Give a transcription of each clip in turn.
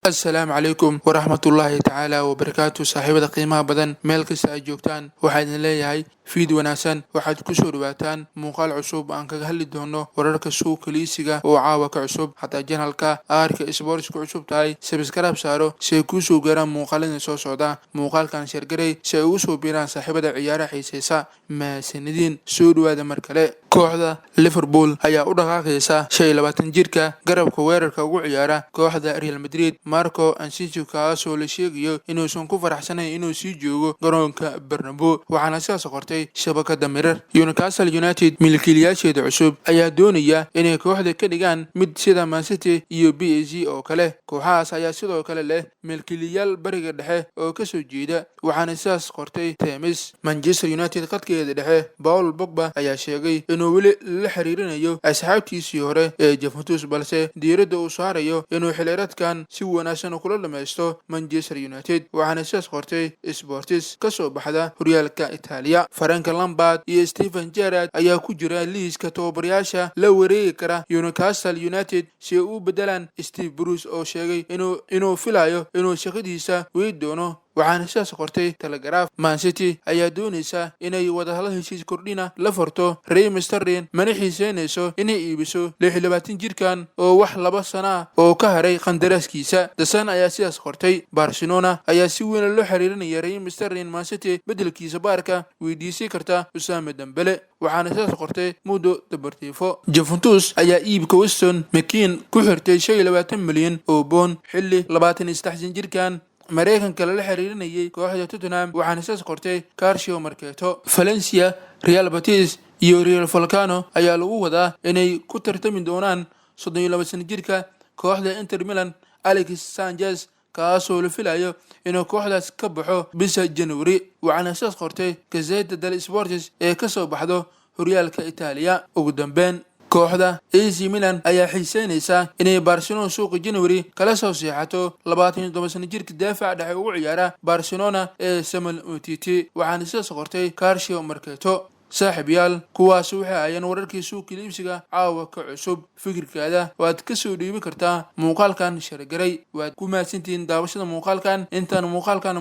السلام عليكم ورحمة الله تعالى وبركاته. صاحبة قيمة بدن مeel kasta ay joogtaan waxaan idin leeyahay fiid wanaagsan. waxaad ku soo dhawaataan muuqaal cusub aan kaga hadli doono wararka suuqa liisiga oo caawa ka cusub. hataa janalka aarka sports ku cusub tahay subscribe saaro si ay ku soo gaaraan muuqaalada soo socda. muuqaalkan sheergaray si ay ugu soo biiraan saaxiibada ciyaaraha xiiseeya. mahadsanidin. soo dhawaada mar kale. kooxda Liverpool ayaa u dhaqaaqaysa 25 jirka garabka weerarka ugu ciyaara kooxda Real Madrid Marco Asensio, kaasoo la sheegayo inuusan ku faraxsanayn inuu sii joogo garoonka Bernabeu. waxaana sidaas qortay shabakada Mirror. Newcastle United milkiilayaasheeda cusub ayaa doonaya inay kooxda ka dhigaan mid sida Man City iyo PSG oo kale. kooxahaas ayaa sidoo kale leh milkiilayaal bariga dhexe oo ka soo jeeda, waxaana sidaas qortay Times. Manchester United qadkeeda dhexe Paul Pogba ayaa sheegay inuu weli la xiriirinayo asxaabtiisii hore ee Juventus, balse diiradda uu saarayo inuu xilciyaareedkan si wanaagsan kula dhameysto Manchester United. waxaana sidaas qortay Sports ka soo baxda horyaalka Itaaliya. Frank Lampard iyo Steven Gerrard ayaa ku jira liiska tababarayaasha la wareegi kara Newcastle United si ay u bedelaan Steve Bruce oo sheegay inuu filayo inuu shaqadiisa weyn doono. waxaana sidaas qortay Telegraph. Man City ayaa doonaysa inay wadahadal heshiis kordhina la furto Raheem Sterling, mana xiiseynayso inay iibiso 26 jirkan oo wax 2 sano oo ka haray qandaraaskiisa. The Sun ayaa sidaas qortay. Barcelona ayaa si weyn loo xiriirinaya Raheem Sterling. Man City bedelkiisa baarka weydiisay karta Usama Dembele, waxaana sidaas qortay Mundo Deportivo. Juventus ayaa iibka Weston McKennie ku xirtay 25 milyan oo pound xilli 23 jirkan Mareykanka la xiriirinayay kooxda Tottenham. waxaana sidaas qortay Calcio Mercato. Valencia, Real Betis iyo Real Vallecano ayaa lagu wadaa inay ku tartami doonaan 32 sano jirka kooxda Inter Milan Alexis Sanchez, kaasoo la filayo inuu kooxdaas ka baxo bisha January. waxaana sidaas qortay Gazzetta dello Sport ee ka soo baxdo horyaalka Itaaliya. ugu dambeyn, kooxda AC Milan ayaa xiiseynaysa inay Barcelona suuqa January kala soo seexato 27 sano jirka daafaca dhexe ugu ciyaara Barcelona ee Samuel Umtiti. waxaana sidaas qortay Calcio Mercato. saaxiibayaal, kuwaas waxay ayaan wararkii suuqa liibsiga caawa ka cusub. fikirkaada waad ka soo dhiibi kartaa muuqaalkan sheergaray. waad ku mahadsantihiin daawashada muuqaalkan. intaan muuqaalka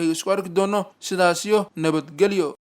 xiga isku arki doono, sidaas iyo nabadgelyo.